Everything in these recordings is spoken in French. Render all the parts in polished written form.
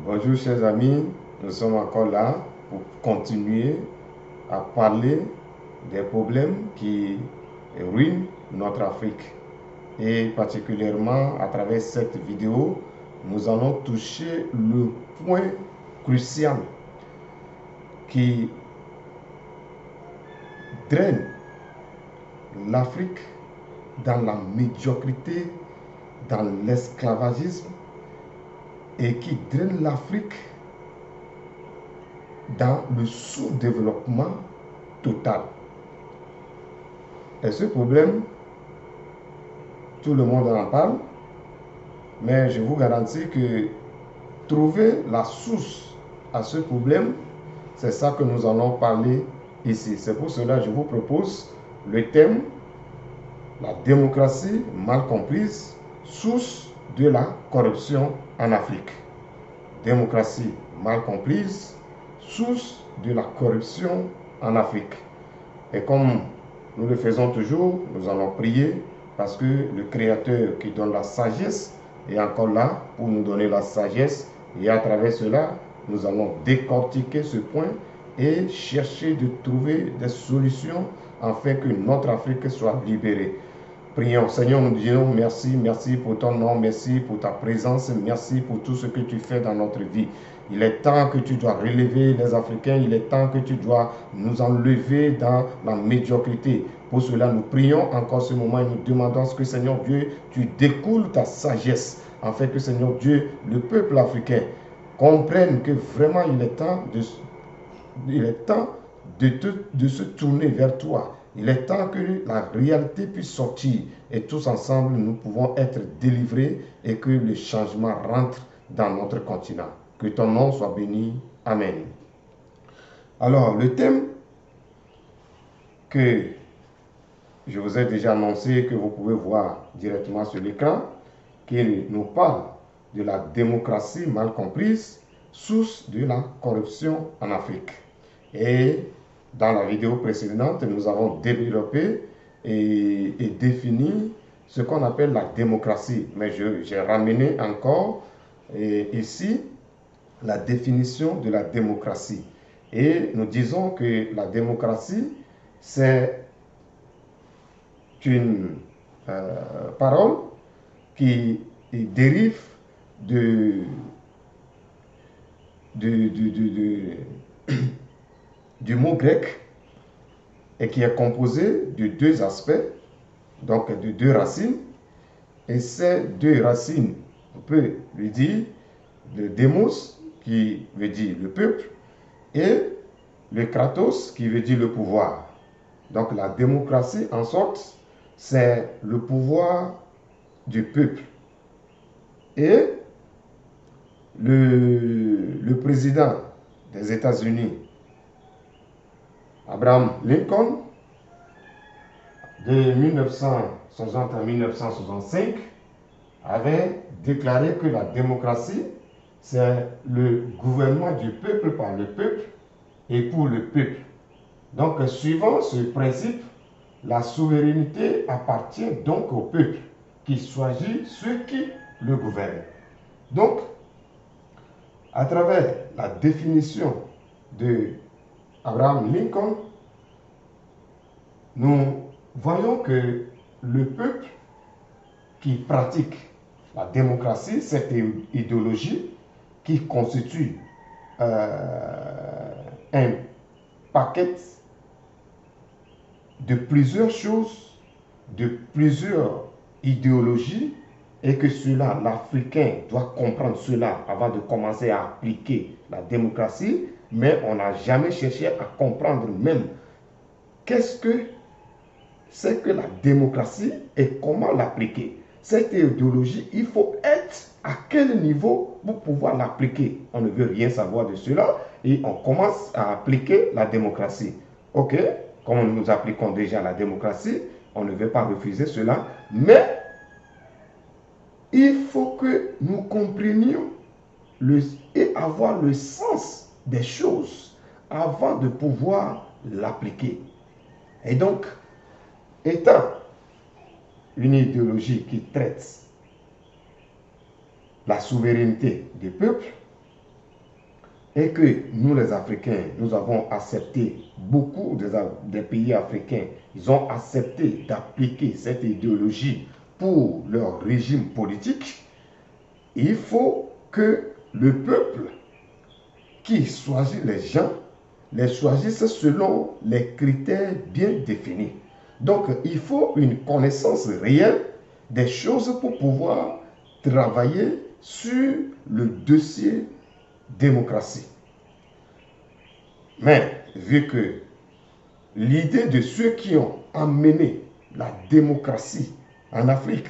Bonjour chers amis, nous sommes encore là pour continuer à parler des problèmes qui ruinent notre Afrique. Et particulièrement à travers cette vidéo, nous allons toucher le point crucial qui draine l'Afrique dans la médiocrité, dans l'esclavagisme et qui draine l'Afrique dans le sous-développement total. Et ce problème, tout le monde en parle, mais je vous garantis que trouver la source à ce problème, c'est ça que nous allons parler ici. C'est pour cela que je vous propose le thème « La démocratie mal comprise, source de la corruption en Afrique ». Démocratie mal comprise, source de la corruption en Afrique. Et comme nous le faisons toujours, nous allons prier parce que le Créateur qui donne la sagesse est encore là pour nous donner la sagesse. Et à travers cela, nous allons décortiquer ce point et chercher de trouver des solutions afin que notre Afrique soit libérée. Prions. Seigneur, nous disons merci, merci pour ton nom, merci pour ta présence, merci pour tout ce que tu fais dans notre vie. Il est temps que tu dois relever les Africains, il est temps que tu dois nous enlever dans la médiocrité. Pour cela, nous prions encore ce moment et nous demandons que, Seigneur Dieu, tu découles ta sagesse, afin que, Seigneur Dieu, le peuple africain comprenne que vraiment il est temps de se tourner vers toi. Il est temps que la réalité puisse sortir et tous ensemble nous pouvons être délivrés et que le changement rentre dans notre continent. Que ton nom soit béni. Amen. Alors, le thème que je vous ai déjà annoncé, que vous pouvez voir directement sur l'écran, qui nous parle de la démocratie mal comprise, source de la corruption en Afrique. Et dans la vidéo précédente, nous avons développé et défini ce qu'on appelle la démocratie. Mais j'ai ramené encore ici la définition de la démocratie. Et nous disons que la démocratie, c'est une parole qui dérive du mot grec et qui est composé de deux aspects, donc de deux racines. Et ces deux racines, on peut lui dire le démos, qui veut dire le peuple, et le kratos, qui veut dire le pouvoir. Donc la démocratie, en sorte, c'est le pouvoir du peuple. Et le président des États-Unis, Abraham Lincoln, de 1960 à 1965, avait déclaré que la démocratie, c'est le gouvernement du peuple par le peuple et pour le peuple. Donc, suivant ce principe, la souveraineté appartient donc au peuple, qui choisit ceux qui le gouvernent. Donc, à travers la définition de Abraham Lincoln, nous voyons que le peuple qui pratique la démocratie, cette idéologie qui constitue un paquet de plusieurs choses, de plusieurs idéologies, et que cela, l'Africain doit comprendre cela avant de commencer à appliquer la démocratie, mais on n'a jamais cherché à comprendre même qu'est-ce que c'est que la démocratie et comment l'appliquer. Cette idéologie, il faut être à quel niveau pour pouvoir l'appliquer. On ne veut rien savoir de cela et on commence à appliquer la démocratie. Ok, comme nous appliquons déjà la démocratie, on ne veut pas refuser cela, mais il faut que nous comprenions et avoir le sens des choses avant de pouvoir l'appliquer. Et donc, étant une idéologie qui traite la souveraineté des peuples, et que nous les Africains, nous avons accepté, beaucoup des pays africains, ils ont accepté d'appliquer cette idéologie pour leur régime politique, il faut que le peuple qui choisit les gens, les choisisse selon les critères bien définis. Donc, il faut une connaissance réelle des choses pour pouvoir travailler sur le dossier démocratie. Mais vu que l'idée de ceux qui ont amené la démocratie en Afrique,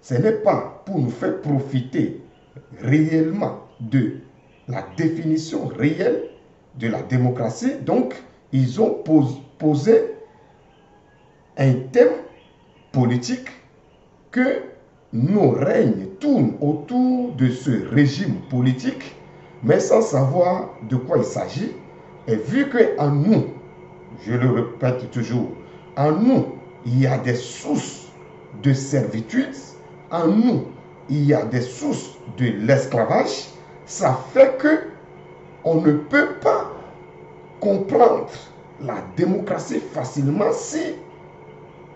ce n'est pas pour nous faire profiter réellement de la définition réelle de la démocratie. Donc, ils ont posé un thème politique que nos règnes tournent autour de ce régime politique, mais sans savoir de quoi il s'agit. Et vu qu'en nous, je le répète toujours, en nous, il y a des sources de servitude, en nous, il y a des sources de l'esclavage, ça fait que on ne peut pas comprendre la démocratie facilement si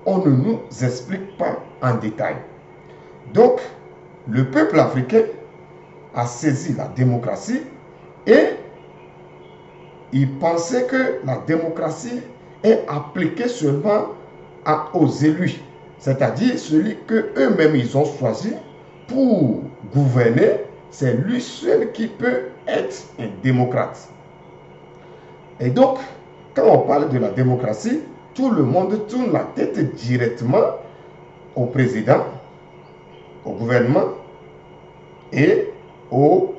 on ne nous explique pas en détail. Donc, le peuple africain a saisi la démocratie et il pensait que la démocratie est appliquée seulement aux élus, c'est-à-dire celui qu'eux-mêmes ils ont choisi pour gouverner, c'est lui seul qui peut être un démocrate. Et donc, quand on parle de la démocratie, tout le monde tourne la tête directement au président, au gouvernement et aux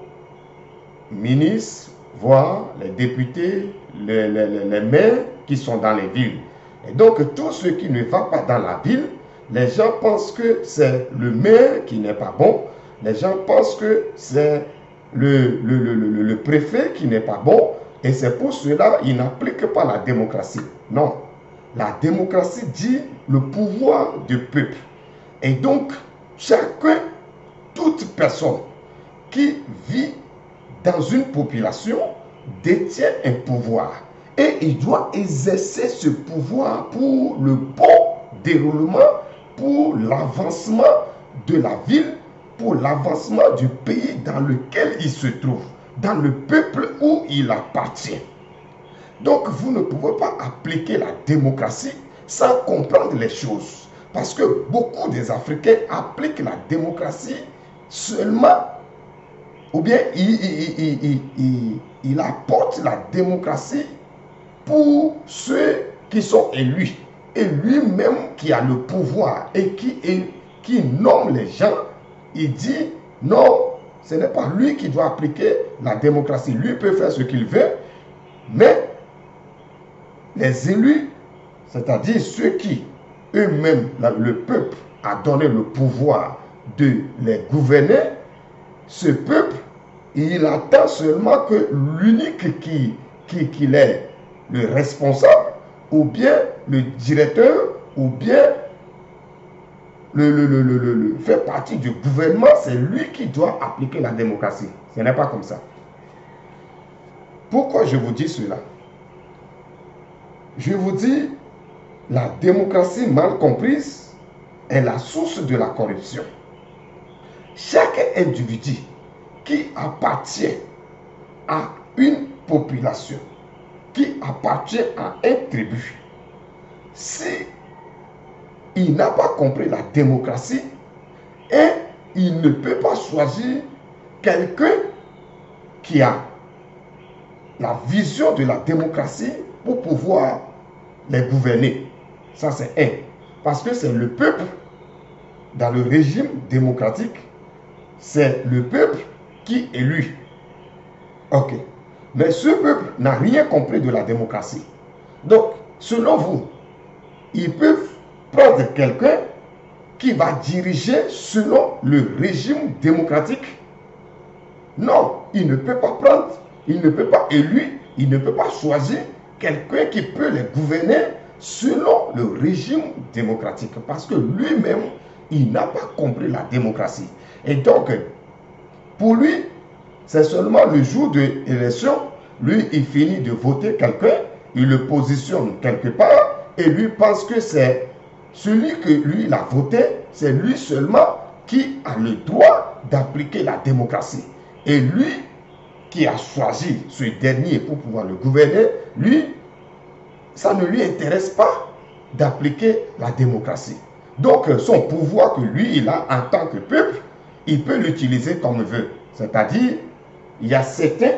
ministres, voire les députés, les maires qui sont dans les villes. Et donc, tout ce qui ne va pas dans la ville, les gens pensent que c'est le maire qui n'est pas bon. Les gens pensent que c'est le préfet qui n'est pas bon. Et c'est pour cela qu'ils n'appliquent pas la démocratie. Non. La démocratie dit le pouvoir du peuple. Et donc, chacun, toute personne qui vit dans une population détient un pouvoir. Et il doit exercer ce pouvoir pour le bon déroulement, pour l'avancement de la ville, pour l'avancement du pays dans lequel il se trouve, dans le peuple où il appartient. Donc, vous ne pouvez pas appliquer la démocratie sans comprendre les choses. Parce que beaucoup des Africains appliquent la démocratie seulement, ou bien il apporte la démocratie pour ceux qui sont élus. Et lui-même qui a le pouvoir et qui nomme les gens, il dit non, ce n'est pas lui qui doit appliquer la démocratie. Lui peut faire ce qu'il veut, mais les élus, c'est-à-dire ceux qui, eux-mêmes, le peuple a donné le pouvoir de les gouverner, ce peuple, il attend seulement que l'unique qui est le responsable, ou bien le directeur, ou bien fait partie du gouvernement, c'est lui qui doit appliquer la démocratie. Ce n'est pas comme ça. Pourquoi je vous dis cela? Je vous dis, la démocratie mal comprise est la source de la corruption. Chaque individu qui appartient à une population, qui appartient à un tribu, si il n'a pas compris la démocratie et il ne peut pas choisir quelqu'un qui a la vision de la démocratie pour pouvoir les gouverner. Ça, c'est un. Parce que c'est le peuple, dans le régime démocratique, c'est le peuple qui élit. Ok. Mais ce peuple n'a rien compris de la démocratie. Donc, selon vous, ils peuvent prendre quelqu'un qui va diriger selon le régime démocratique? Non, il ne peut pas prendre, il ne peut pas élire, il ne peut pas choisir quelqu'un qui peut les gouverner selon le régime démocratique. Parce que lui-même, il n'a pas compris la démocratie. Et donc, pour lui, C'est seulement le jour de l'élection, lui, il finit de voter quelqu'un, il le positionne quelque part, et lui pense que c'est celui que lui, il a voté, c'est lui seulement qui a le droit d'appliquer la démocratie. Et lui, qui a choisi ce dernier pour pouvoir le gouverner, lui, ça ne lui intéresse pas d'appliquer la démocratie. Donc, son pouvoir que lui, il a en tant que peuple, il peut l'utiliser comme il veut. C'est-à-dire, il y a certains,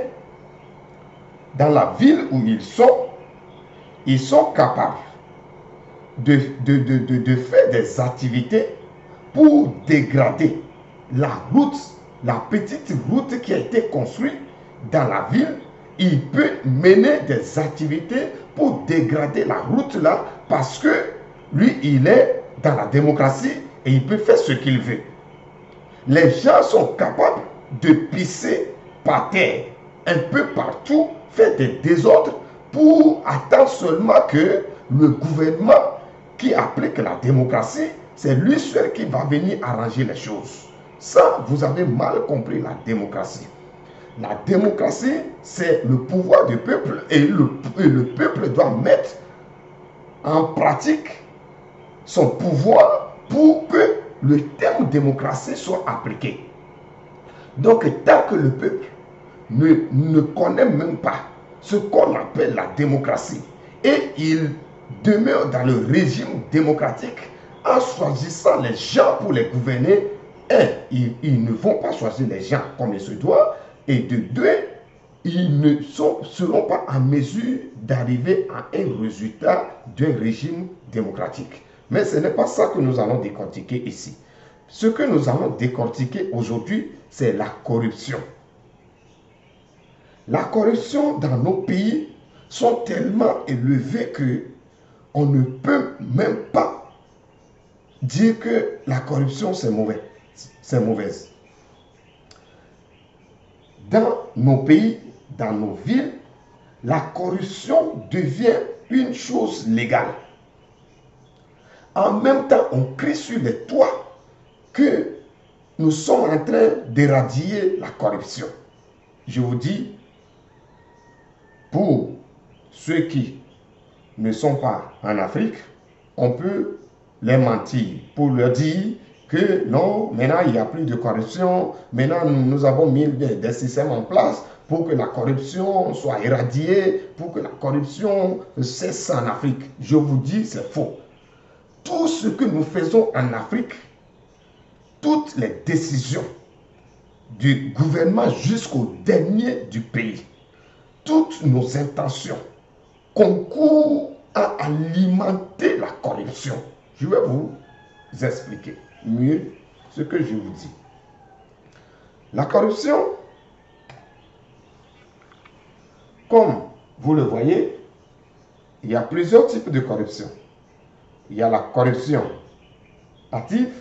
dans la ville où ils sont capables de faire des activités pour dégrader la route, la petite route qui a été construite dans la ville. Il peut mener des activités pour dégrader la route là parce que lui, il est dans la démocratie et il peut faire ce qu'il veut. Les gens sont capables de pisser par terre un peu partout, faire des désordres pour attendre seulement que le gouvernement qui applique la démocratie, c'est lui seul qui va venir arranger les choses. Ça, vous avez mal compris la démocratie. La démocratie, c'est le pouvoir du peuple et le peuple doit mettre en pratique son pouvoir pour que le terme démocratie soit appliqué. Donc, tant que le peuple ne connaît même pas ce qu'on appelle la démocratie et il demeure dans le régime démocratique en choisissant les gens pour les gouverner, ils ne vont pas choisir les gens comme il se doit, et de deux, ils ne seront pas en mesure d'arriver à un résultat d'un régime démocratique. Mais ce n'est pas ça que nous allons décortiquer ici. Ce que nous allons décortiquer aujourd'hui, c'est la corruption. La corruption dans nos pays sont tellement élevées que on ne peut même pas dire que la corruption c'est mauvais, c'est mauvaise. Dans nos pays, dans nos villes, la corruption devient une chose légale. En même temps, on crie sur les toits que nous sommes en train d'éradier la corruption. Je vous dis, pour ceux qui ne sont pas en Afrique, on peut les mentir pour leur dire que non, maintenant il n'y a plus de corruption, maintenant nous avons mis des systèmes en place pour que la corruption soit éradiée, pour que la corruption cesse en Afrique. Je vous dis, c'est faux. Tout ce que nous faisons en Afrique, toutes les décisions du gouvernement jusqu'au dernier du pays, toutes nos intentions concourent à alimenter la corruption. Je vais vous expliquer mieux ce que je vous dis. La corruption, comme vous le voyez, il y a plusieurs types de corruption. Il y a la corruption active,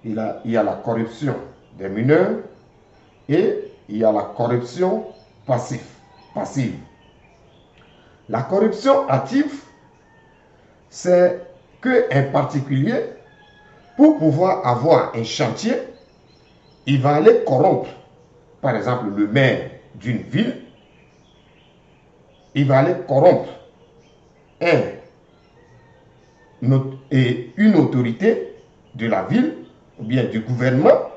il y a la corruption des mineurs et il y a la corruption passive. La corruption active, c'est qu'un particulier, pour pouvoir avoir un chantier, il va aller corrompre, par exemple, le maire d'une ville, il va aller corrompre une autorité de la ville ou bien du gouvernement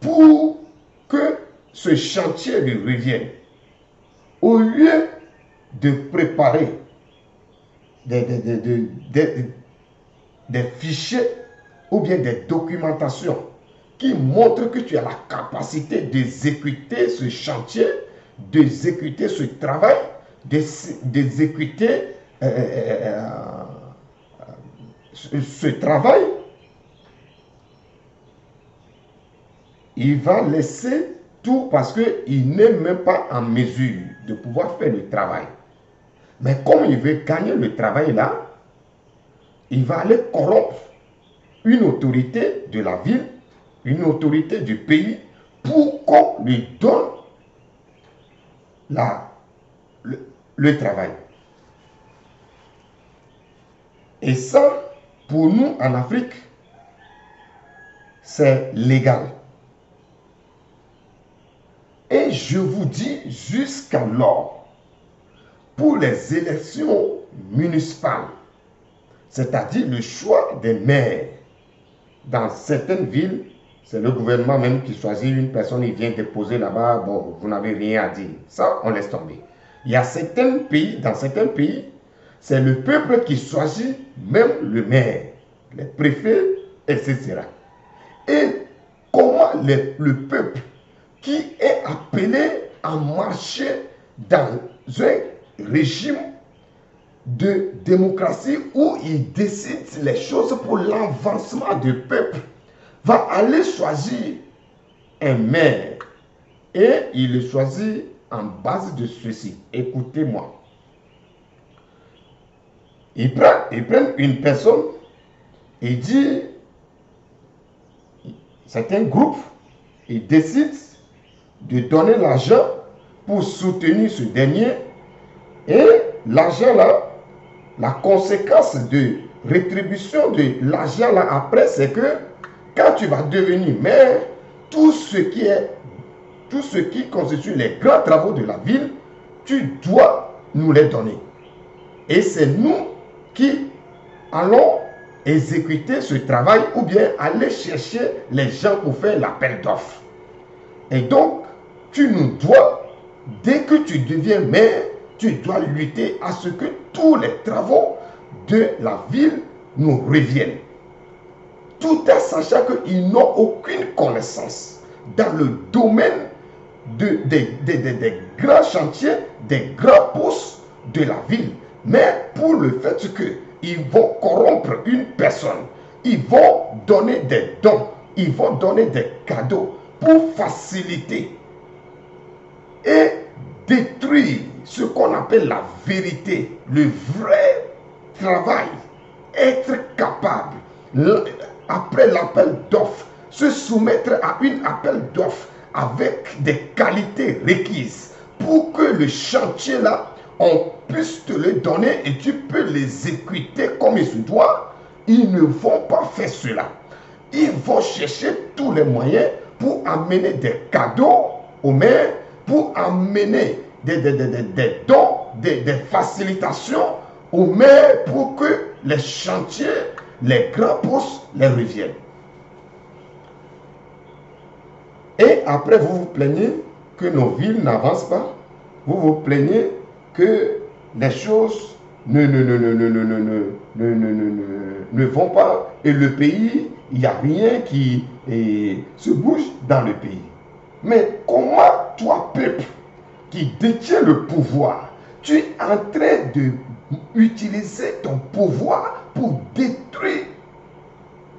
pour que ce chantier lui revienne. Au lieu de préparer des fichiers ou bien des documentations qui montrent que tu as la capacité d'exécuter ce chantier, d'exécuter ce travail, d'exécuter ce travail, il va laisser tout parce qu'il n'est même pas en mesure de pouvoir faire le travail. Mais comme il veut gagner le travail là, il va aller corrompre une autorité de la ville, une autorité du pays, pour qu'on lui donne le travail. Et ça, pour nous en Afrique, c'est légal. je vous dis, jusqu'alors, pour les élections municipales, c'est-à-dire le choix des maires, dans certaines villes, c'est le gouvernement même qui choisit une personne, il vient déposer là-bas, bon, vous n'avez rien à dire. Ça, on laisse tomber. Il y a certains pays, dans certains pays, c'est le peuple qui choisit même le maire, les préfets, etc. Et comment le peuple qui est appelé à marcher dans un régime de démocratie où il décide les choses pour l'avancement du peuple, va aller choisir un maire et il le choisit en base de ceci. Écoutez-moi. Il prend une personne et dit, c'est un groupe, il décide de donner l'argent pour soutenir ce dernier et l'argent là, la conséquence de rétribution de l'argent là après, c'est que quand tu vas devenir maire, tout ce qui constitue les grands travaux de la ville, tu dois nous les donner. Et c'est nous qui allons exécuter ce travail ou bien aller chercher les gens pour faire l'appel d'offres. Et donc, tu nous dois, dès que tu deviens maire, tu dois lutter à ce que tous les travaux de la ville nous reviennent. Tout en sachant qu'ils n'ont aucune connaissance dans le domaine des grands chantiers, des grands postes de la ville. Mais pour le fait qu'ils vont corrompre une personne, ils vont donner des dons, ils vont donner des cadeaux pour faciliter et détruire ce qu'on appelle la vérité, le vrai travail, être capable, après l'appel d'offres, se soumettre à une appel d'offres avec des qualités requises pour que le chantier là, on puisse te le donner et tu peux l'exécuter comme il se doit. Ils ne vont pas faire cela. Ils vont chercher tous les moyens pour amener des cadeaux aux maires, pour amener des dons, des facilitations aux maires pour que les chantiers, les grands postes les reviennent. Et après, vous vous plaignez que nos villes n'avancent pas. Vous vous plaignez que les choses ne vont pas et le pays, il n'y a rien qui se bouge dans le pays. Mais comment toi, peuple, qui détient le pouvoir, tu es en train d'utiliser ton pouvoir pour détruire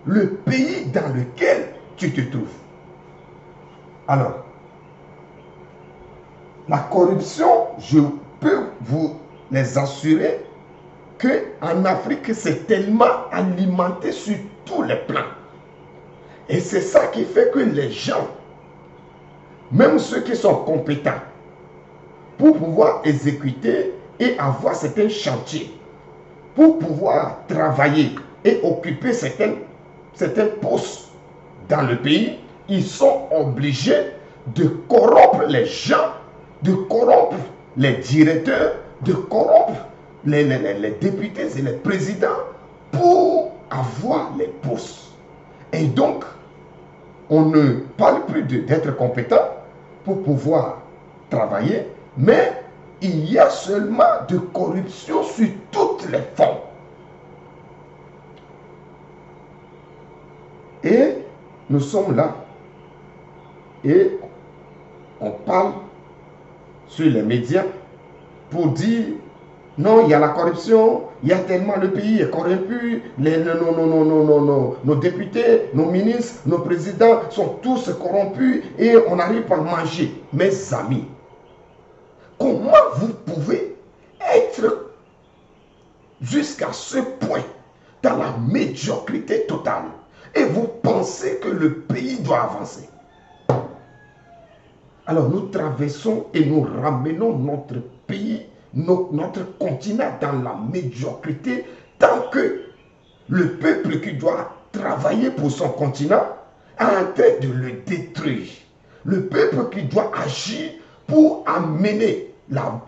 le pays dans lequel tu te trouves? Alors, la corruption, je peux vous les assurer qu'en Afrique, c'est tellement alimenté sur tous les plans. Et c'est ça qui fait que les gens, même ceux qui sont compétents, pour pouvoir exécuter et avoir certains chantiers, pour pouvoir travailler et occuper certains postes dans le pays, ils sont obligés de corrompre les gens, de corrompre les directeurs, de corrompre les députés et les présidents pour avoir les postes. Et donc, on ne parle plus d'être compétent pour pouvoir travailler, mais il y a seulement de corruption sur toutes les formes. Et nous sommes là et on parle sur les médias pour dire non, il y a la corruption, il y a tellement, le pays est corrompu, nos députés, nos ministres, nos présidents sont tous corrompus et on n'arrive pas à manger. Mes amis, comment vous pouvez être jusqu'à ce point dans la médiocrité totale et vous pensez que le pays doit avancer? Alors nous traversons et nous ramenons notre pays, notre continent dans la médiocrité tant que le peuple qui doit travailler pour son continent est en train de le détruire. Le peuple qui doit agir pour amener la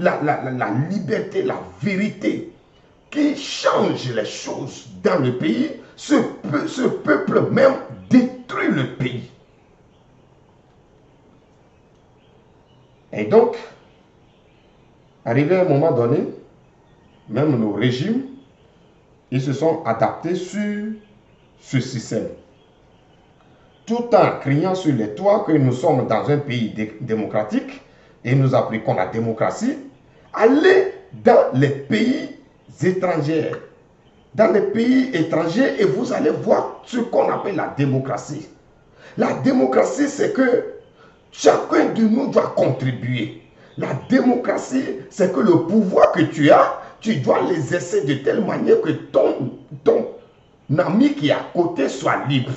liberté, la vérité qui change les choses dans le pays, ce peuple même détruit le pays. Et donc, arrivé à un moment donné, même nos régimes, ils se sont adaptés sur ce système. Tout en criant sur les toits que nous sommes dans un pays démocratique et nous appliquons la démocratie, allez dans les pays étrangers. Dans les pays étrangers et vous allez voir ce qu'on appelle la démocratie. La démocratie, c'est que chacun de nous doit contribuer. La démocratie, c'est que le pouvoir que tu as, tu dois l'exercer de telle manière que ton ami qui est à côté soit libre.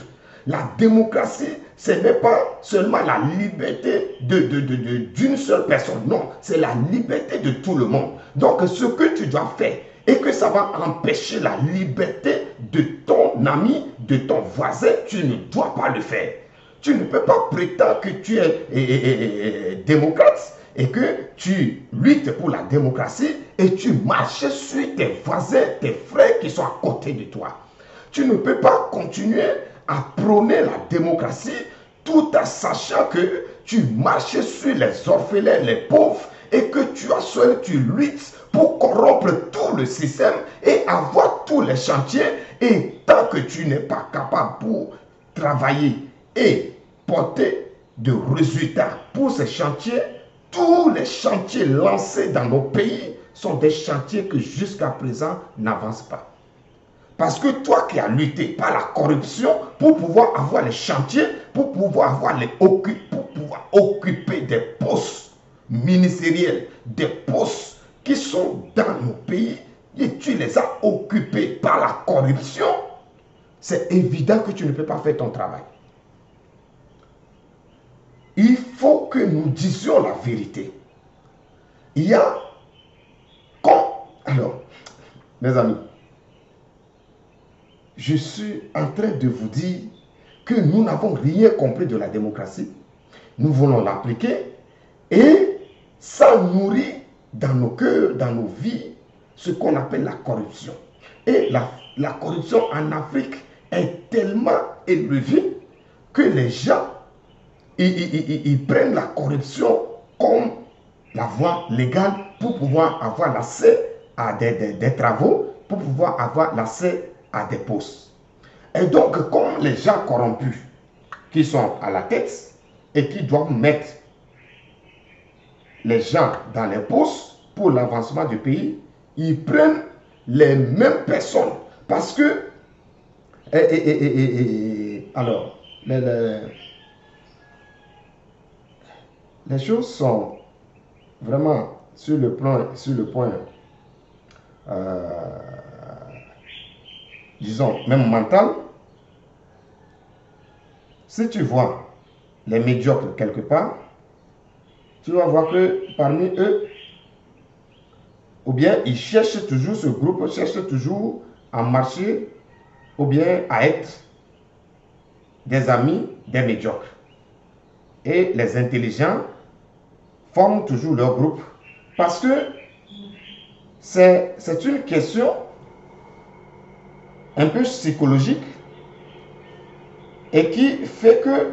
La démocratie, ce n'est pas seulement la liberté d'une seule personne. Non, c'est la liberté de tout le monde. Donc, ce que tu dois faire et que ça va empêcher la liberté de ton ami, de ton voisin, tu ne dois pas le faire. Tu ne peux pas prétendre que tu es démocrate et que tu luttes pour la démocratie et tu marches sur tes voisins, tes frères qui sont à côté de toi. Tu ne peux pas continuer à prôner la démocratie tout en sachant que tu marches sur les orphelins, les pauvres et que tu as seul, tu luttes pour corrompre tout le système et avoir tous les chantiers. Et tant que tu n'es pas capable pour travailler et porter de résultats pour ces chantiers, tous les chantiers lancés dans nos pays sont des chantiers que jusqu'à présent n'avancent pas. Parce que toi qui as lutté par la corruption pour pouvoir avoir les chantiers, pour pouvoir occuper des postes ministériels, des postes qui sont dans nos pays, et tu les as occupés par la corruption, c'est évident que tu ne peux pas faire ton travail. Il faut que nous disions la vérité. Il y a... Alors, mes amis, je suis en train de vous dire que nous n'avons rien compris de la démocratie. Nous voulons l'appliquer et ça nourrit dans nos cœurs, dans nos vies, ce qu'on appelle la corruption. Et la corruption en Afrique est tellement élevée que les gens ils prennent la corruption comme la voie légale pour pouvoir avoir l'accès à des travaux, pour pouvoir avoir l'accès à des postes. Et donc, comme les gens corrompus qui sont à la tête et qui doivent mettre les gens dans les postes pour l'avancement du pays, ils prennent les mêmes personnes. Parce que, alors, les choses sont vraiment sur le point, disons, même mental. Si tu vois les médiocres quelque part, tu vas voir que parmi eux, ou bien ils cherchent toujours, ce groupe cherche toujours à marcher, ou bien à être des amis des médiocres. Et les intelligents forment toujours leur groupe parce que c'est une question un peu psychologique et qui fait que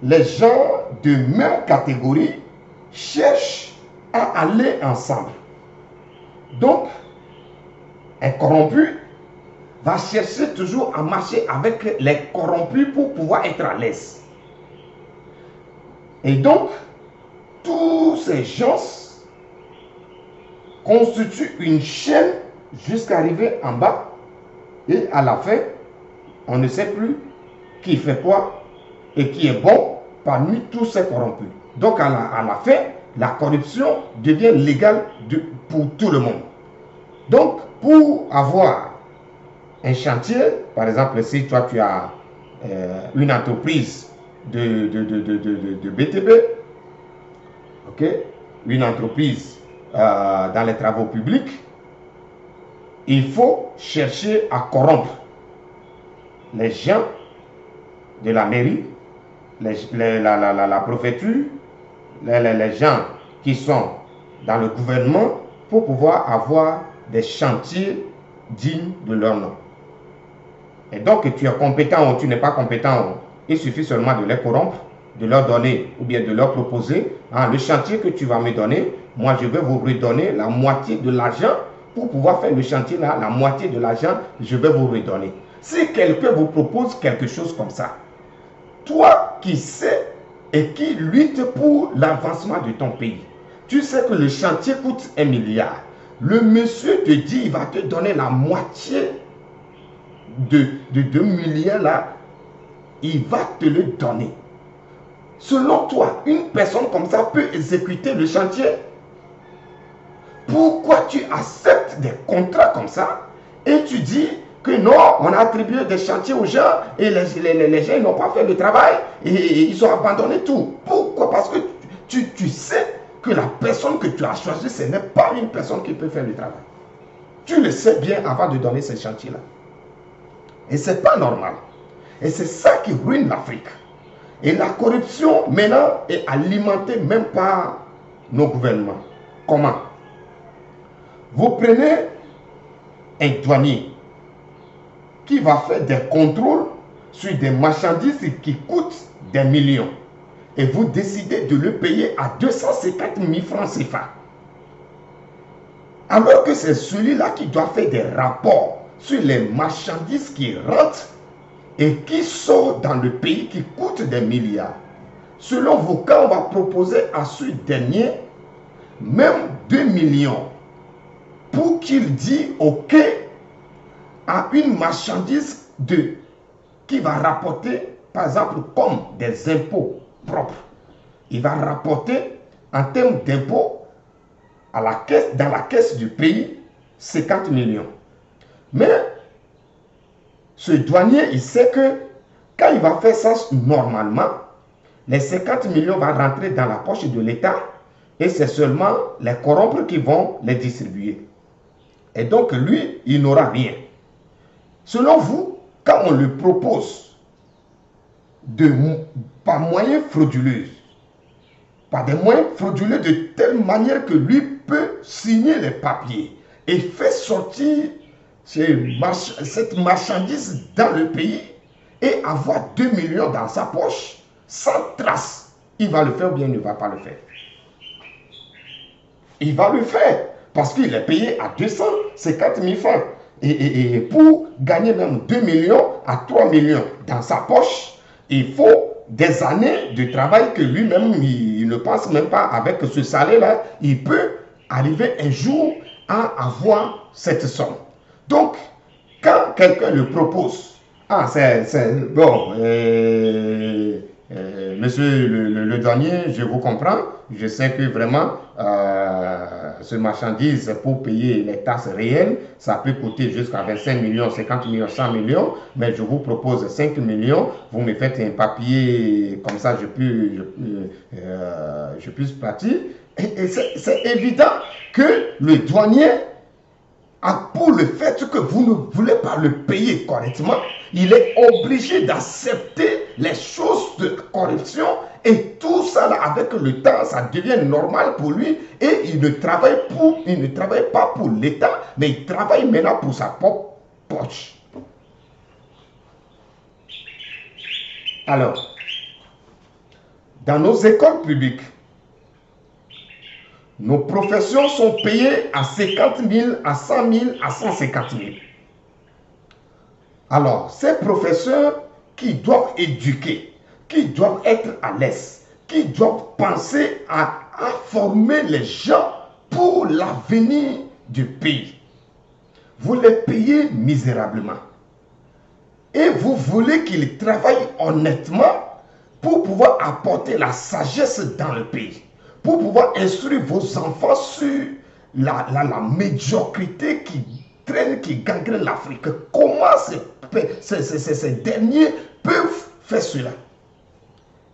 les gens de même catégorie cherchent à aller ensemble. Donc, un corrompu va chercher toujours à marcher avec les corrompus pour pouvoir être à l'aise. Et donc, tous ces gens constituent une chaîne jusqu'à arriver en bas. Et à la fin, on ne sait plus qui fait quoi et qui est bon parmi tous ces corrompus. Donc, à la fin, la corruption devient légale pour tout le monde. Donc, pour avoir un chantier, par exemple, si toi tu as une entreprise de BTP, ok, une entreprise dans les travaux publics, il faut chercher à corrompre les gens de la mairie, la préfecture, les gens qui sont dans le gouvernement pour pouvoir avoir des chantiers dignes de leur nom. Et donc, tu es compétent ou tu n'es pas compétent, il suffit seulement de les corrompre, de leur donner ou bien de leur proposer le chantier que tu vas me donner, moi je vais vous redonner la moitié de l'argent pour pouvoir faire le chantier là, la moitié de l'argent, je vais vous redonner. Si quelqu'un vous propose quelque chose comme ça, toi qui sais et qui lutte pour l'avancement de ton pays, tu sais que le chantier coûte 1 milliard. Le monsieur te dit, il va te donner la moitié de 2 milliards là, il va te le donner. Selon toi, une personne comme ça peut exécuter le chantier? Pourquoi tu acceptes des contrats comme ça et tu dis que non, on a attribué des chantiers aux gens et les gens n'ont pas fait le travail et ils ont abandonné tout? Pourquoi? Parce que tu sais que la personne que tu as choisie, ce n'est pas une personne qui peut faire le travail. Tu le sais bien avant de donner ces chantiers-là. Et ce n'est pas normal. Et c'est ça qui ruine l'Afrique. Et la corruption, maintenant, est alimentée même par nos gouvernements. Comment? Vous prenez un douanier qui va faire des contrôles sur des marchandises qui coûtent des millions. Et vous décidez de le payer à 250 000 francs CFA. Alors que c'est celui-là qui doit faire des rapports sur les marchandises qui rentrent et qui sortent dans le pays qui coûtent des milliards. Selon vous, quand on va proposer à ce dernier même 2 millions pour qu'il dise OK à une marchandise qui va rapporter, par exemple, comme des impôts propres. Il va rapporter en termes d'impôts dans la caisse du pays 50 millions. Mais ce douanier, il sait que quand il va faire ça normalement, les 50 millions vont rentrer dans la poche de l'État et c'est seulement les corrompres qui vont les distribuer. Et donc, lui, il n'aura rien. Selon vous, quand on lui propose par moyens frauduleux, par des moyens frauduleux de telle manière que lui peut signer les papiers et faire sortir cette marchandise dans le pays et avoir 2 millions dans sa poche, sans trace, il va le faire ou bien il ne va pas le faire? Il va le faire parce qu'il est payé à 250 000 francs. Et pour gagner même 2 millions à 3 millions dans sa poche, il faut des années de travail que lui-même, il ne pense même pas avec ce salaire-là. Il peut arriver un jour à avoir cette somme. Donc, quand quelqu'un le propose, bon, monsieur le douanier, je vous comprends, je sais que vraiment, ce marchandise pour payer les taxes réelles, ça peut coûter jusqu'à 25 millions, 50 millions, 100 millions, mais je vous propose 5 millions, vous me faites un papier, comme ça je puisse partir. Et c'est évident que le douanier, pour le fait que vous ne voulez pas le payer correctement, il est obligé d'accepter les choses de corruption et tout ça là, avec le temps, ça devient normal pour lui et il ne travaille pas pour l'État, mais il travaille maintenant pour sa propre poche. Alors, dans nos écoles publiques, nos professions sont payées à 50 000, à 100 000, à 150 000. Alors, ces professeurs qui doivent éduquer, qui doivent être à l'aise, qui doivent penser à former les gens pour l'avenir du pays, vous les payez misérablement. Et vous voulez qu'ils travaillent honnêtement pour pouvoir apporter la sagesse dans le pays, pour pouvoir instruire vos enfants sur la médiocrité qui traîne, qui gangrène l'Afrique. Comment ces derniers peuvent faire cela?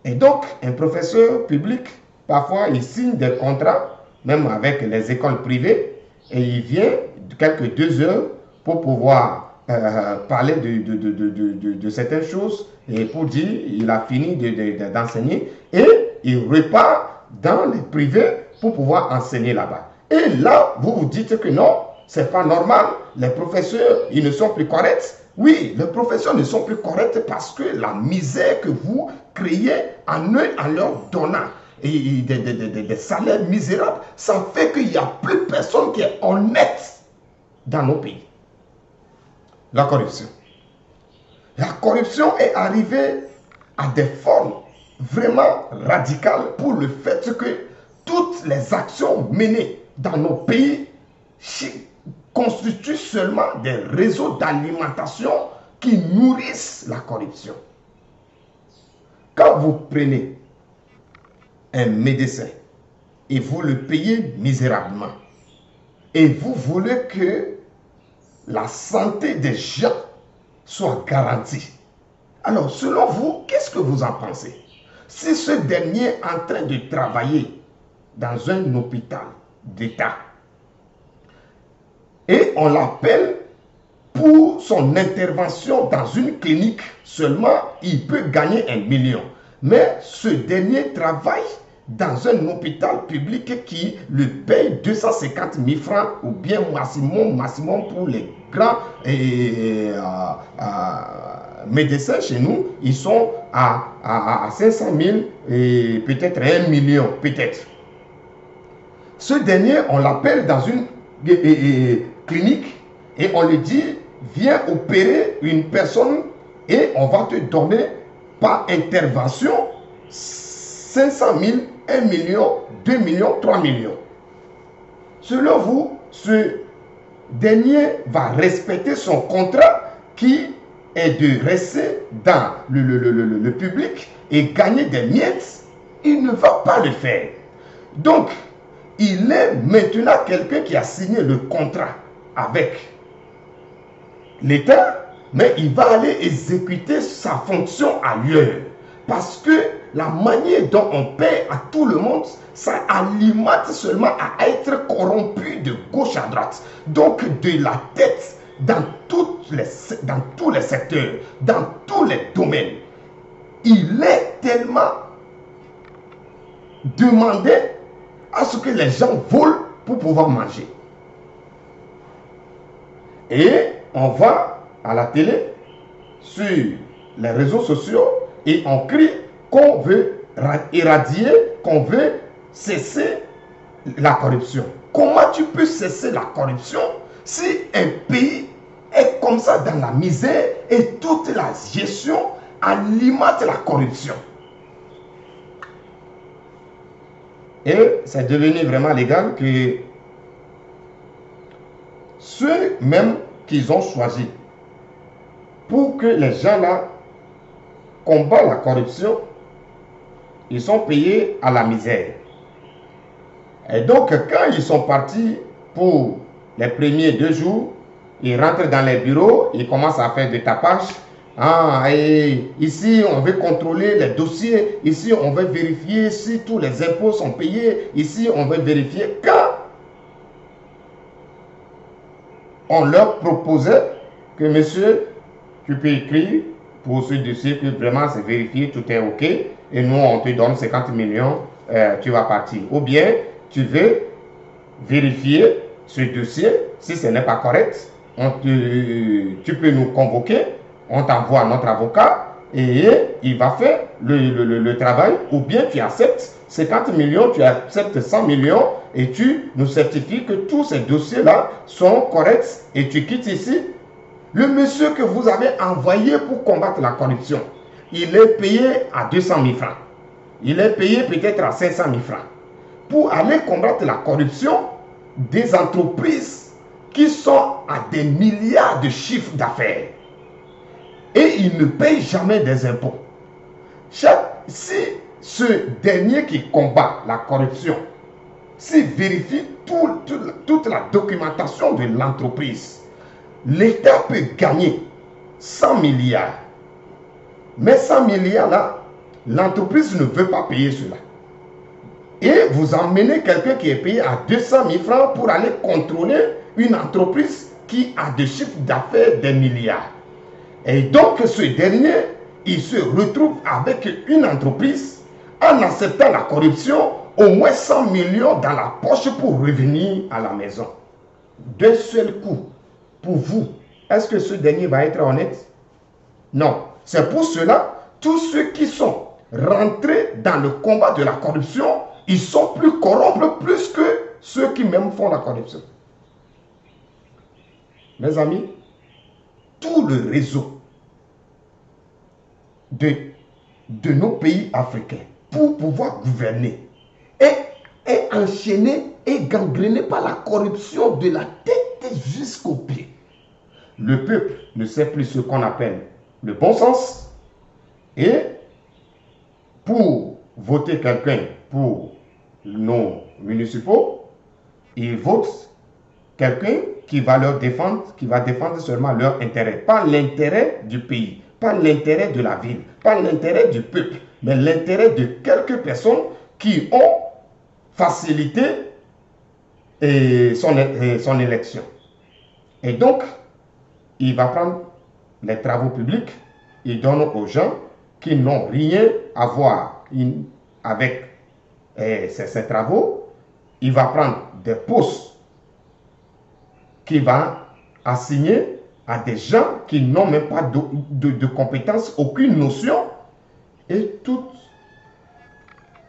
Et donc, un professeur public, parfois, il signe des contrats, même avec les écoles privées, et il vient quelques 2 heures pour pouvoir parler de certaines choses, et pour dire il a fini d'enseigner, et il repart dans les privés pour pouvoir enseigner là-bas. Et là, vous vous dites que non, c'est pas normal, les professeurs, ils ne sont plus corrects. Oui, les professeurs ne sont plus corrects parce que la misère que vous créez en eux, en leur donnant des salaires misérables, ça fait qu'il n'y a plus personne qui est honnête dans nos pays. La corruption. La corruption est arrivée à des formes vraiment radicales pour le fait que toutes les actions menées dans nos pays constituent seulement des réseaux d'alimentation qui nourrissent la corruption. Quand vous prenez un médecin et vous le payez misérablement et vous voulez que la santé des gens soit garantie, alors selon vous, qu'est-ce que vous en pensez? Si ce dernier est en train de travailler dans un hôpital d'État et on l'appelle pour son intervention dans une clinique seulement, il peut gagner 1 million. Mais ce dernier travaille dans un hôpital public qui le paye 250 000 francs ou bien maximum pour les grands médecins chez nous, ils sont à 500 000 et peut-être 1 million, peut-être. Ce dernier, on l'appelle dans une clinique et on lui dit, viens opérer une personne et on va te donner par intervention 500 000, 1 million, 2 millions, 3 millions. Selon vous, ce dernier va respecter son contrat qui est de rester dans le public et gagner des miettes? Il ne va pas le faire. Donc, il est maintenant quelqu'un qui a signé le contrat avec l'État, mais il va aller exécuter sa fonction ailleurs. Parce que la manière dont on paie à tout le monde, ça alimente seulement à être corrompu de gauche à droite. Donc de la tête, dans tous les secteurs, dans tous les domaines, il est tellement demandé à ce que les gens volent pour pouvoir manger. Et on va à la télé, sur les réseaux sociaux, et on crie qu'on veut éradier, qu'on veut cesser la corruption. Comment tu peux cesser la corruption si un pays est comme ça dans la misère et toute la gestion alimente la corruption? Et c'est devenu vraiment légal que ceux même qu'ils ont choisi pour que les gens là combattent la corruption, ils sont payés à la misère. Et donc quand ils sont partis pour les premiers 2 jours, ils rentrent dans les bureaux, ils commencent à faire des tapages. Ah, et ici on veut contrôler les dossiers, ici on veut vérifier si tous les impôts sont payés, ici on veut vérifier. Quand on leur proposait que monsieur, tu peux écrire pour ce dossier que vraiment c'est vérifié, tout est ok, et nous on te donne 50 millions, tu vas partir. Ou bien tu veux vérifier ce dossier, si ce n'est pas correct, tu peux nous convoquer, on t'envoie notre avocat et il va faire le travail, ou bien tu acceptes 50 millions, tu acceptes 100 millions et tu nous certifies que tous ces dossiers-là sont corrects et tu quittes ici. Le monsieur que vous avez envoyé pour combattre la corruption, il est payé à 200 000 francs. Il est payé peut-être à 500 000 francs. Pour aller combattre la corruption des entreprises qui sont à des milliards de chiffres d'affaires. Et ils ne payent jamais des impôts. Si ce dernier qui combat la corruption, s'il vérifie toute la documentation de l'entreprise, l'État peut gagner 100 milliards. Mais 100 milliards là, l'entreprise ne veut pas payer cela. Et vous emmenez quelqu'un qui est payé à 200 000 francs pour aller contrôler une entreprise qui a des chiffres d'affaires des milliards. Et donc ce dernier, il se retrouve avec une entreprise en acceptant la corruption au moins 100 millions dans la poche pour revenir à la maison. D'un seul coup, pour vous, est-ce que ce dernier va être honnête? Non. C'est pour cela, tous ceux qui sont rentrés dans le combat de la corruption, ils sont plus corrompus plus que ceux qui même font la corruption. Mes amis, tout le réseau de nos pays africains pour pouvoir gouverner est enchaîné et gangréné par la corruption de la tête jusqu'aux pieds. Le peuple ne sait plus ce qu'on appelle le bon sens et pour voter quelqu'un pour nos municipaux, ils votent quelqu'un qui va leur défendre, qui va défendre seulement leur intérêt, pas l'intérêt du pays, pas l'intérêt de la ville, pas l'intérêt du peuple, mais l'intérêt de quelques personnes qui ont facilité son élection. Et donc, il va prendre les travaux publics, il donne aux gens qui n'ont rien à voir avec ces travaux. Il va prendre des postes qu'il va assigner à des gens qui n'ont même pas de compétences, aucune notion. Et tout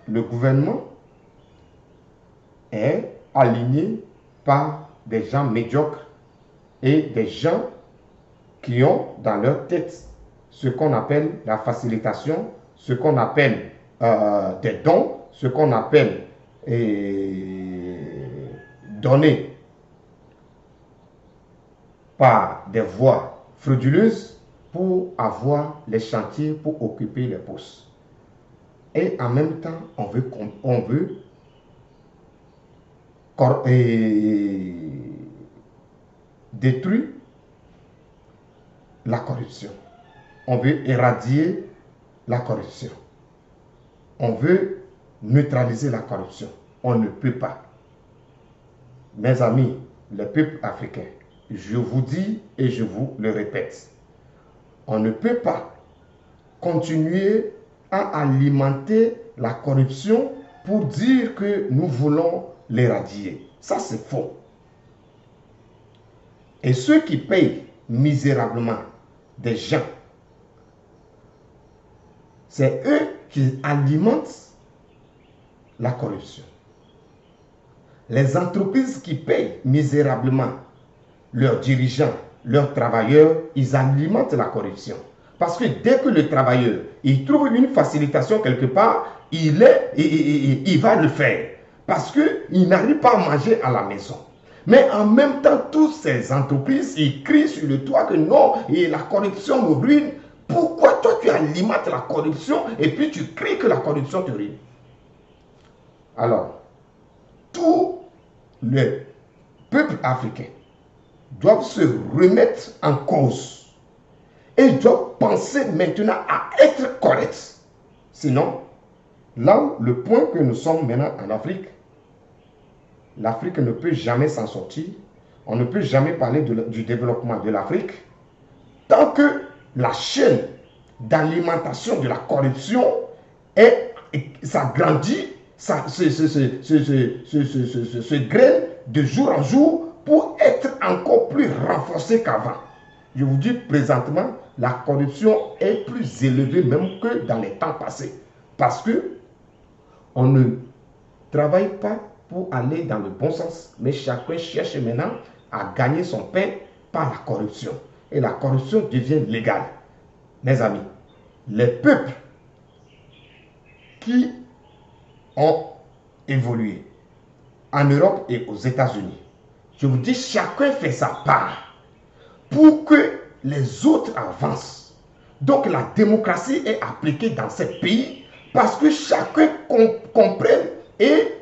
le gouvernement est aligné par des gens médiocres et des gens qui ont dans leur tête ce qu'on appelle la facilitation, ce qu'on appelle des dons, ce qu'on appelle donner par des voies frauduleuses pour avoir les chantiers, pour occuper les postes. Et en même temps, on veut détruire la corruption. On veut éradier la corruption. On veut neutraliser la corruption. On ne peut pas. Mes amis, les peuples africains, je vous dis et je vous le répète, on ne peut pas continuer à alimenter la corruption pour dire que nous voulons l'éradier. Ça, c'est faux. Et ceux qui payent misérablement des gens, c'est eux qui alimentent la corruption. Les entreprises qui payent misérablement leurs dirigeants, leurs travailleurs, ils alimentent la corruption. Parce que dès que le travailleur, il trouve une facilitation quelque part, il va le faire. Parce qu'il n'arrive pas à manger à la maison. Mais en même temps, toutes ces entreprises, ils crient sur le toit que non, et la corruption nous ruine. Pourquoi toi tu alimentes la corruption et puis tu cries que la corruption te ruine? Alors, tous les peuples africains doivent se remettre en cause et doivent penser maintenant à être corrects. Sinon, là, le point que nous sommes maintenant en Afrique, l'Afrique ne peut jamais s'en sortir. On ne peut jamais parler du développement de l'Afrique tant que la chaîne d'alimentation de la corruption s'agrandit, se graine de jour en jour pour être encore plus renforcée qu'avant. Je vous dis présentement, la corruption est plus élevée même que dans les temps passés. Parce que on ne travaille pas pour aller dans le bon sens, mais chacun cherche maintenant à gagner son pain par la corruption. Et la corruption devient légale. Mes amis, les peuples qui ont évolué en Europe et aux États-Unis, je vous dis, chacun fait sa part pour que les autres avancent. Donc la démocratie est appliquée dans ces pays parce que chacun comprenne et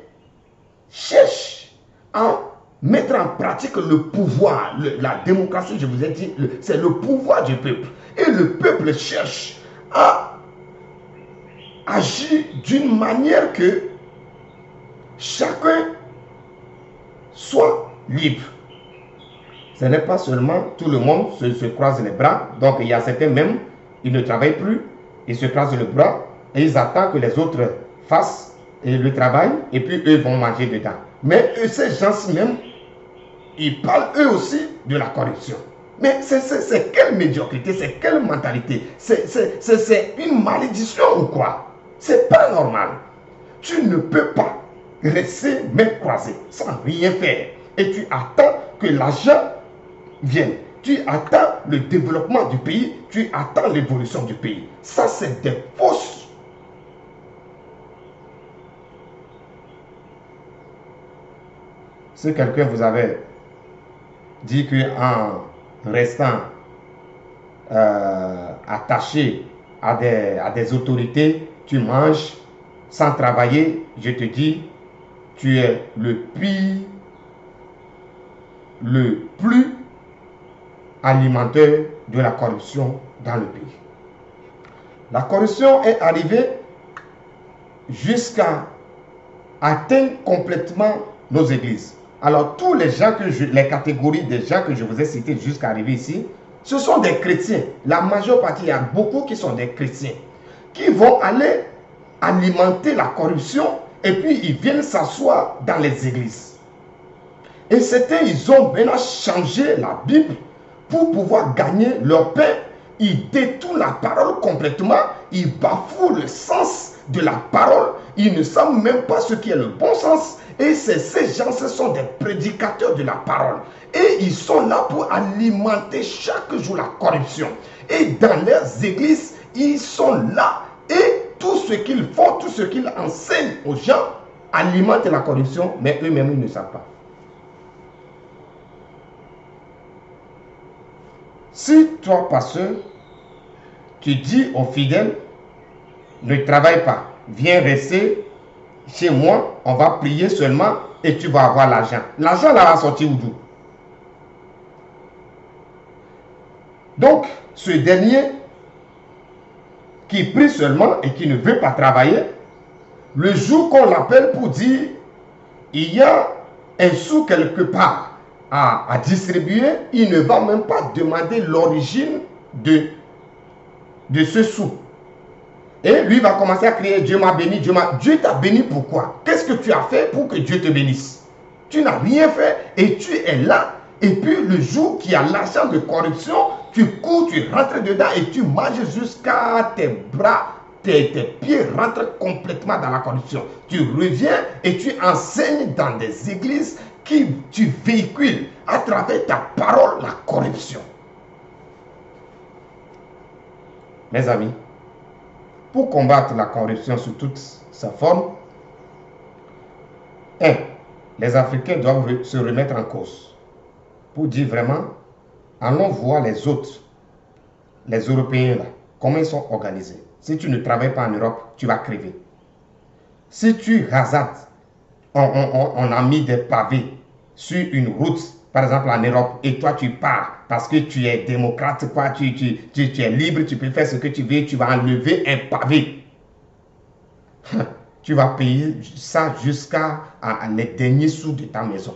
cherche à mettre en pratique le pouvoir. La démocratie, je vous ai dit, c'est le pouvoir du peuple. Et le peuple cherche à agir d'une manière que chacun soit libre. Ce n'est pas seulement tout le monde se croise les bras. Donc il y a certains même, ils ne travaillent plus, ils se croisent les bras et ils attendent que les autres fassent et le travail, et puis eux vont manger dedans. Mais eux, ces gens-ci même, ils parlent eux aussi de la corruption. Mais c'est quelle médiocrité, c'est quelle mentalité? C'est une malédiction ou quoi? C'est pas normal. Tu ne peux pas rester main croisée sans rien faire. Et tu attends que l'argent vienne. Tu attends le développement du pays, tu attends l'évolution du pays. Ça, c'est des fausses. Si quelqu'un vous avait dit qu'en restant attaché à des autorités, tu manges sans travailler, je te dis, tu es le pire, le plus alimentaire de la corruption dans le pays. La corruption est arrivée jusqu'à atteindre complètement nos églises. Alors, tous les gens les catégories des gens que je vous ai cités jusqu'à arriver ici, ce sont des chrétiens. La majeure partie, il y a beaucoup qui sont des chrétiens, qui vont aller alimenter la corruption et puis ils viennent s'asseoir dans les églises. Et certains, ils ont maintenant changé la Bible pour pouvoir gagner leur pain. Ils détournent la parole complètement, ils bafouent le sens de la parole, ils ne savent même pas ce qui est le bon sens. Et ces gens, ce sont des prédicateurs de la parole. Et ils sont là pour alimenter chaque jour la corruption. Et dans leurs églises, ils sont là. Et tout ce qu'ils font, tout ce qu'ils enseignent aux gens, alimente la corruption, mais eux-mêmes, ils ne savent pas. Si toi, pasteur, tu dis aux fidèles, ne travaille pas, viens rester chez moi, on va prier seulement et tu vas avoir l'argent. L'argent là va sortir d'où? Donc, ce dernier qui prie seulement et qui ne veut pas travailler, le jour qu'on l'appelle pour dire, il y a un sou quelque part à distribuer, il ne va même pas demander l'origine de ce sou. Et lui va commencer à crier, Dieu m'a béni, Dieu t'a béni pourquoi? Qu'est-ce que tu as fait pour que Dieu te bénisse? Tu n'as rien fait et tu es là. Et puis le jour qu'il y a l'argent de corruption, tu cours, tu rentres dedans et tu manges jusqu'à tes bras, tes pieds rentrent complètement dans la corruption. Tu reviens et tu enseignes dans des églises qui tu véhicules à travers ta parole la corruption. Mes amis, pour combattre la corruption sous toutes ses formes, les Africains doivent se remettre en cause pour dire vraiment, allons voir les autres, les Européens là, comment ils sont organisés. Si tu ne travailles pas en Europe, tu vas crever. Si tu hasardes, on a mis des pavés sur une route, par exemple en Europe, et toi tu pars parce que tu es démocrate, quoi, tu es libre, tu peux faire ce que tu veux, tu vas enlever un pavé. Tu vas payer ça jusqu'à les derniers sous de ta maison.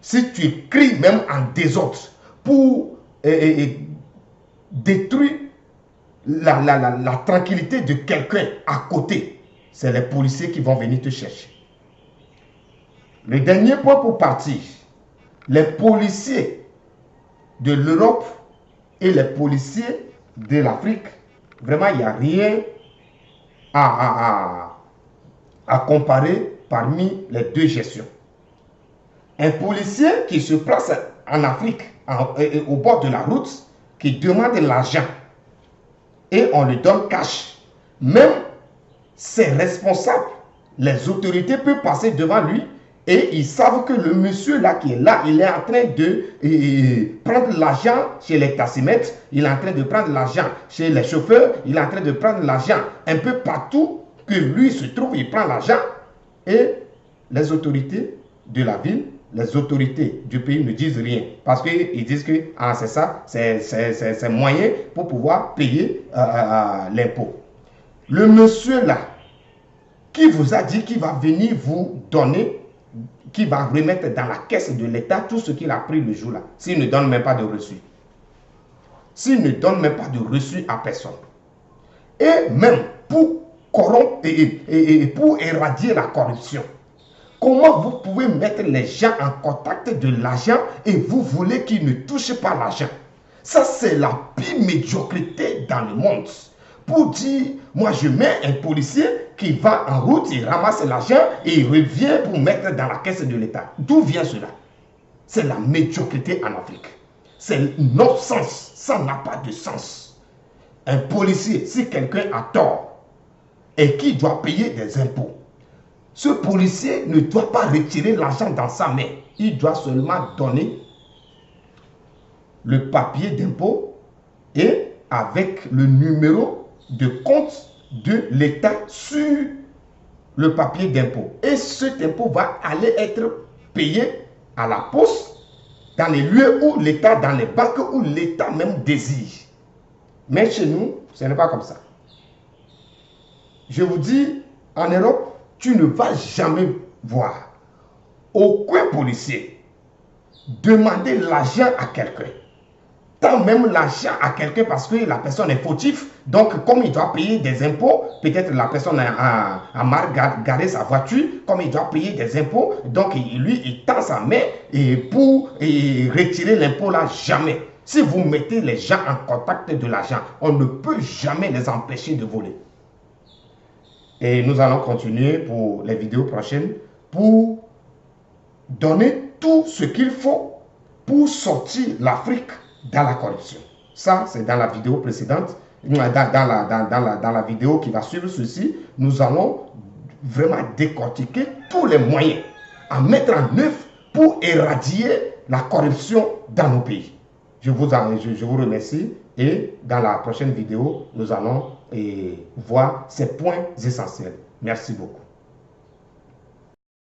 Si tu cries même en désordre pour détruire la tranquillité de quelqu'un à côté, c'est les policiers qui vont venir te chercher. Le dernier point pour partir, les policiers de l'Europe et les policiers de l'Afrique, vraiment il n'y a rien à comparer parmi les deux gestions. Un policier qui se place en Afrique, au bord de la route, qui demande l'argent et on lui donne cash, même ses responsables, les autorités peuvent passer devant lui et ils savent que le monsieur là qui est là, il est en train de prendre l'argent chez les taximètres, il est en train de prendre l'argent chez les chauffeurs, il est en train de prendre l'argent un peu partout que lui se trouve, il prend l'argent et les autorités de la ville, les autorités du pays ne disent rien parce qu'ils disent que c'est ça, c'est moyen pour pouvoir payer l'impôt. Le monsieur là, qui vous a dit qu'il va venir vous donner, qui va remettre dans la caisse de l'État tout ce qu'il a pris le jour là, s'il ne donne même pas de reçu. S'il ne donne même pas de reçu à personne. Et même pour corrompre et pour éradier la corruption. Comment vous pouvez mettre les gens en contact de l'argent et vous voulez qu'ils ne touchent pas l'argent? Ça, c'est la pire médiocrité dans le monde. Pour dire, moi je mets un policier qui va en route, il ramasse l'argent et il revient pour mettre dans la caisse de l'État. D'où vient cela? C'est la médiocrité en Afrique. C'est non-sens. Ça n'a pas de sens. Un policier, si quelqu'un a tort et qui doit payer des impôts, ce policier ne doit pas retirer l'argent dans sa main. Il doit seulement donner le papier d'impôt et avec le numéro de compte de l'État sur le papier d'impôt. Et cet impôt va aller être payé à la poste, dans les lieux où l'État, dans les banques où l'État même désire. Mais chez nous, ce n'est pas comme ça. Je vous dis, en Europe, tu ne vas jamais voir aucun policier demander l'argent à quelqu'un. Tant même l'argent à quelqu'un parce que la personne est fautive. Donc, comme il doit payer des impôts, peut-être la personne a mal garé sa voiture, comme il doit payer des impôts, donc lui, il tend sa main pour retirer l'impôt là, jamais. Si vous mettez les gens en contact de l'argent, on ne peut jamais les empêcher de voler. Et nous allons continuer pour les vidéos prochaines pour donner tout ce qu'il faut pour sortir l'Afrique dans la corruption. Ça, c'est dans la vidéo précédente. Dans la vidéo qui va suivre ceci, nous allons vraiment décortiquer tous les moyens à mettre en œuvre pour éradier la corruption dans nos pays. Je vous remercie et dans la prochaine vidéo, nous allons voir ces points essentiels. Merci beaucoup.